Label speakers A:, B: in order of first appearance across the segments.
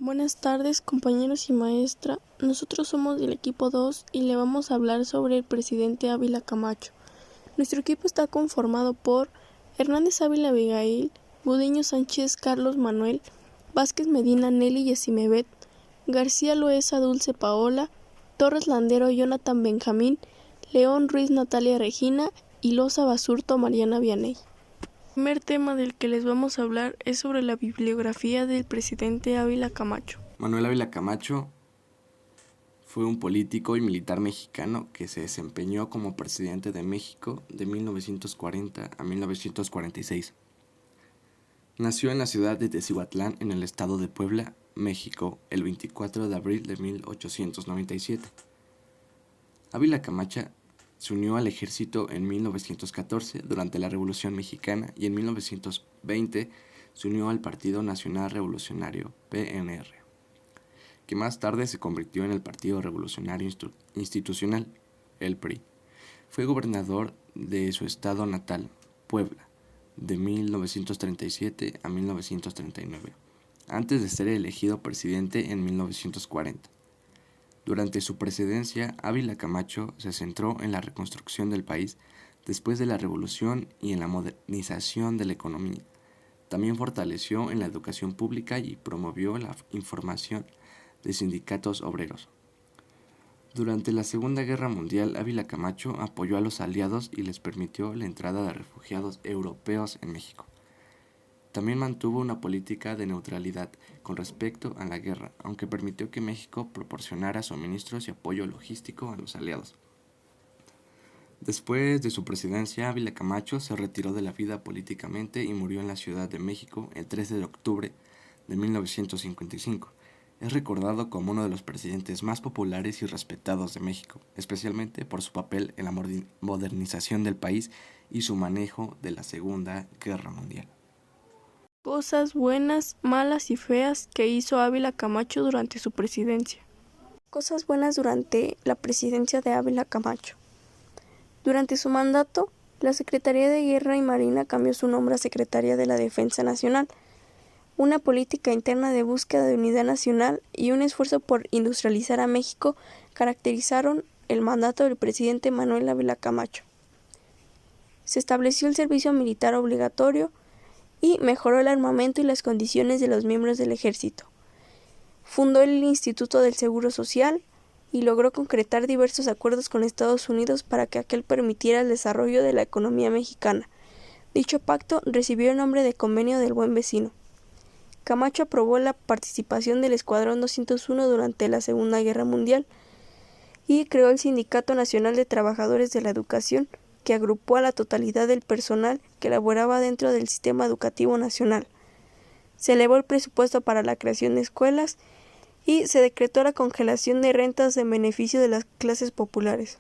A: Buenas tardes, compañeros y maestra. Nosotros somos del equipo 2 y le vamos a hablar sobre el presidente Ávila Camacho. Nuestro equipo está conformado por Hernández Ávila Abigail, Gudiño Sánchez Carlos Manuel, Vázquez Medina Nelly Yesimevet, García Loesa Dulce Paola, Torres Landero Jonathan Benjamín, León Ruiz Natalia Regina y Loza Basurto Mariana Vianey. El primer tema del que les vamos a hablar es sobre la bibliografía del presidente Ávila Camacho.
B: Manuel Ávila Camacho fue un político y militar mexicano que se desempeñó como presidente de México de 1940 a 1946. Nació en la ciudad de Tecihuatlán, en el estado de Puebla, México, el 24 de abril de 1897. Ávila Camacho se unió al ejército en 1914 durante la Revolución Mexicana y en 1920 se unió al Partido Nacional Revolucionario, PNR, que más tarde se convirtió en el Partido Revolucionario Institucional, el PRI. Fue gobernador de su estado natal, Puebla, de 1937 a 1939, antes de ser elegido presidente en 1940. Durante su presidencia, Ávila Camacho se centró en la reconstrucción del país después de la revolución y en la modernización de la economía. También fortaleció en la educación pública y promovió la información de sindicatos obreros. Durante la Segunda Guerra Mundial, Ávila Camacho apoyó a los aliados y les permitió la entrada de refugiados europeos en México. También mantuvo una política de neutralidad con respecto a la guerra, aunque permitió que México proporcionara suministros y apoyo logístico a los aliados. Después de su presidencia, Ávila Camacho se retiró de la vida políticamente y murió en la Ciudad de México el 13 de octubre de 1955. Es recordado como uno de los presidentes más populares y respetados de México, especialmente por su papel en la modernización del país y su manejo de la Segunda Guerra Mundial.
A: Cosas buenas, malas y feas que hizo Ávila Camacho durante su presidencia. Cosas buenas durante la presidencia de Ávila Camacho. Durante su mandato, la Secretaría de Guerra y Marina cambió su nombre a Secretaría de la Defensa Nacional. Una política interna de búsqueda de unidad nacional y un esfuerzo por industrializar a México caracterizaron el mandato del presidente Manuel Ávila Camacho. Se estableció el servicio militar obligatorio y mejoró el armamento y las condiciones de los miembros del ejército. Fundó el Instituto del Seguro Social y logró concretar diversos acuerdos con Estados Unidos para que aquel permitiera el desarrollo de la economía mexicana. Dicho pacto recibió el nombre de Convenio del Buen Vecino. Camacho aprobó la participación del Escuadrón 201 durante la Segunda Guerra Mundial y creó el Sindicato Nacional de Trabajadores de la Educación, que agrupó a la totalidad del personal que laboraba dentro del sistema educativo nacional. Se elevó el presupuesto para la creación de escuelas y se decretó la congelación de rentas en beneficio de las clases populares.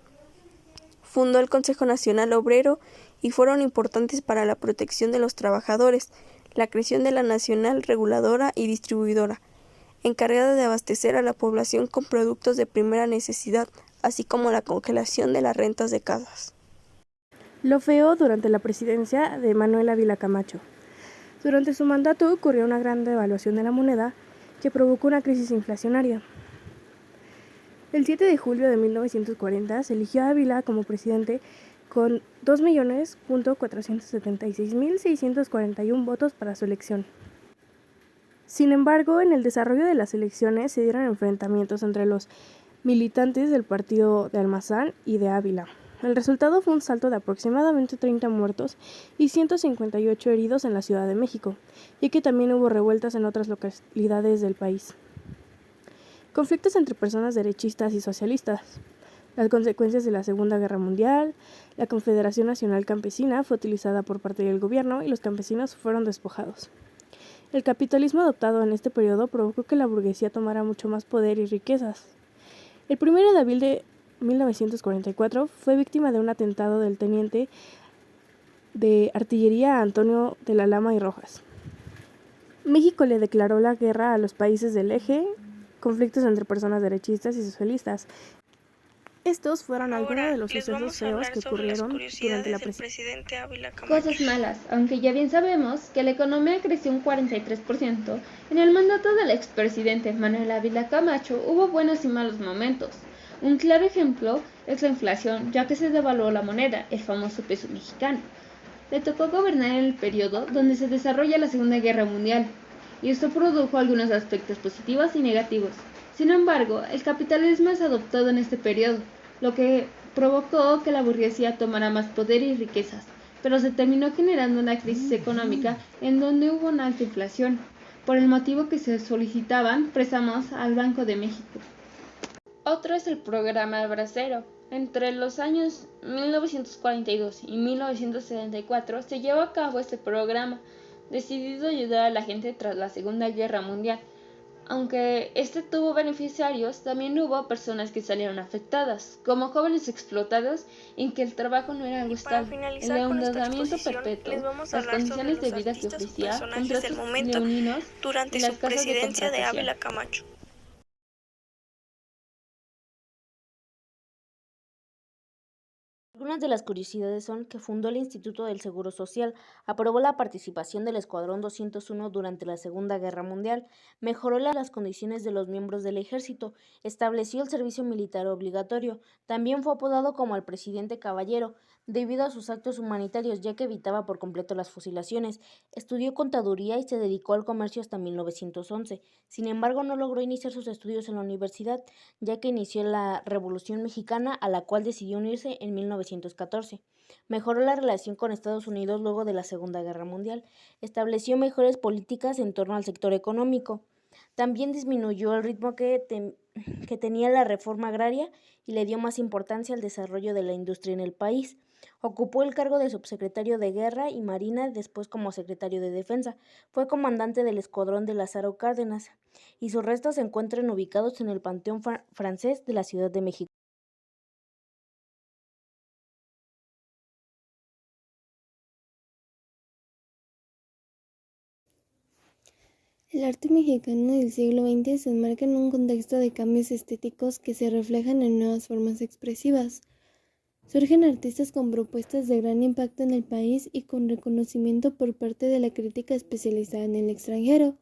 A: Fundó el Consejo Nacional Obrero y fueron importantes para la protección de los trabajadores, la creación de la Nacional Reguladora y Distribuidora, encargada de abastecer a la población con productos de primera necesidad, así como la congelación de las rentas de casas.
C: Lo feo durante la presidencia de Manuel Ávila Camacho. Durante su mandato ocurrió una gran devaluación de la moneda que provocó una crisis inflacionaria. El 7 de julio de 1940 se eligió a Ávila como presidente con 2.476.641 votos para su elección. Sin embargo, en el desarrollo de las elecciones se dieron enfrentamientos entre los militantes del partido de Almazán y de Ávila. El resultado fue un salto de aproximadamente 30 muertos y 158 heridos en la Ciudad de México, y que también hubo revueltas en otras localidades del país. Conflictos entre personas derechistas y socialistas. Las consecuencias de la Segunda Guerra Mundial. La Confederación Nacional Campesina fue utilizada por parte del gobierno y los campesinos fueron despojados. El capitalismo adoptado en este periodo provocó que la burguesía tomara mucho más poder y riquezas. El 1 de abril de 1944 fue víctima de un atentado del teniente de artillería Antonio de la Lama y Rojas. México le declaró la guerra a los países del eje, conflictos entre personas derechistas y socialistas. Estos fueron algunos
A: Ahora
C: de los
A: les
C: sucesos
A: vamos a
C: feos
A: hablar
C: que
A: sobre las
C: ocurrieron durante
A: curiosidades
C: la
A: del
C: presidencia.
A: presidente Ávila Camacho.
D: Cosas malas, aunque ya bien sabemos que la economía creció un 43%, en el mandato del expresidente Manuel Ávila Camacho hubo buenos y malos momentos. Un claro ejemplo es la inflación, ya que se devaluó la moneda, el famoso peso mexicano. Le tocó gobernar en el periodo donde se desarrolla la Segunda Guerra Mundial, y esto produjo algunos aspectos positivos y negativos. Sin embargo, el capitalismo es adoptado en este periodo, lo que provocó que la burguesía tomara más poder y riquezas, pero se terminó generando una crisis económica en donde hubo una alta inflación, por el motivo que se solicitaban préstamos al Banco de México. Otro es el programa Bracero. Entre los años 1942 y 1974 se llevó a cabo este programa, decidido a ayudar a la gente tras la Segunda Guerra Mundial. Aunque este tuvo beneficiarios, también hubo personas que salieron afectadas, como jóvenes explotados en que el trabajo no era algo estable, el endeudamiento perpetuo, las condiciones de vida que ofrecía, contratos leoninos
A: durante
D: y
A: su
D: las casas de
A: presidencia de
D: contratación.
A: Ávila Camacho.
E: Algunas de las curiosidades son que fundó el Instituto del Seguro Social, aprobó la participación del Escuadrón 201 durante la Segunda Guerra Mundial, mejoró las condiciones de los miembros del ejército, estableció el servicio militar obligatorio, también fue apodado como el Presidente Caballero, debido a sus actos humanitarios, ya que evitaba por completo las fusilaciones, estudió contaduría y se dedicó al comercio hasta 1911. Sin embargo, no logró iniciar sus estudios en la universidad, ya que inició la Revolución Mexicana, a la cual decidió unirse en 1914. Mejoró la relación con Estados Unidos luego de la Segunda Guerra Mundial. Estableció mejores políticas en torno al sector económico. También disminuyó el ritmo que tenía la reforma agraria y le dio más importancia al desarrollo de la industria en el país. Ocupó el cargo de subsecretario de Guerra y Marina, después como secretario de Defensa. Fue comandante del escuadrón de Lázaro Cárdenas, y sus restos se encuentran ubicados en el Panteón Francés de la Ciudad de México.
F: El arte mexicano del siglo XX se enmarca en un contexto de cambios estéticos que se reflejan en nuevas formas expresivas. Surgen artistas con propuestas de gran impacto en el país y con reconocimiento por parte de la crítica especializada en el extranjero.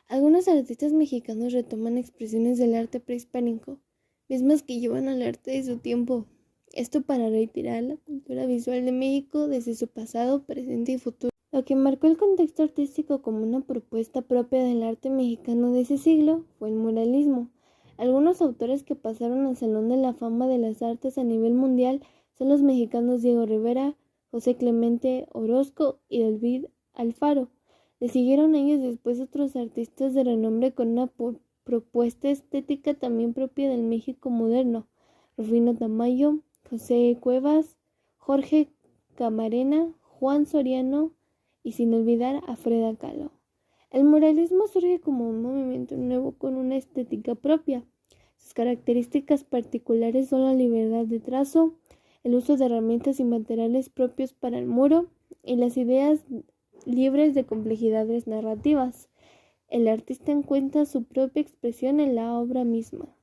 F: Algunos artistas mexicanos retoman expresiones del arte prehispánico, mismas que llevan al arte de su tiempo. Esto para reiterar la cultura visual de México desde su pasado, presente y futuro. Lo que marcó el contexto artístico como una propuesta propia del arte mexicano de ese siglo fue el muralismo. Algunos autores que pasaron al Salón de la Fama de las Artes a nivel mundial son los mexicanos Diego Rivera, José Clemente Orozco y David Alfaro. Le siguieron años después otros artistas de renombre con una propuesta estética también propia del México moderno: Rufino Tamayo, José Cuevas, Jorge Camarena, Juan Soriano y sin olvidar a Frida Kahlo. El muralismo surge como un movimiento nuevo con una estética propia. Sus características particulares son la libertad de trazo, el uso de herramientas y materiales propios para el muro y las ideas libres de complejidades narrativas. El artista encuentra su propia expresión en la obra misma.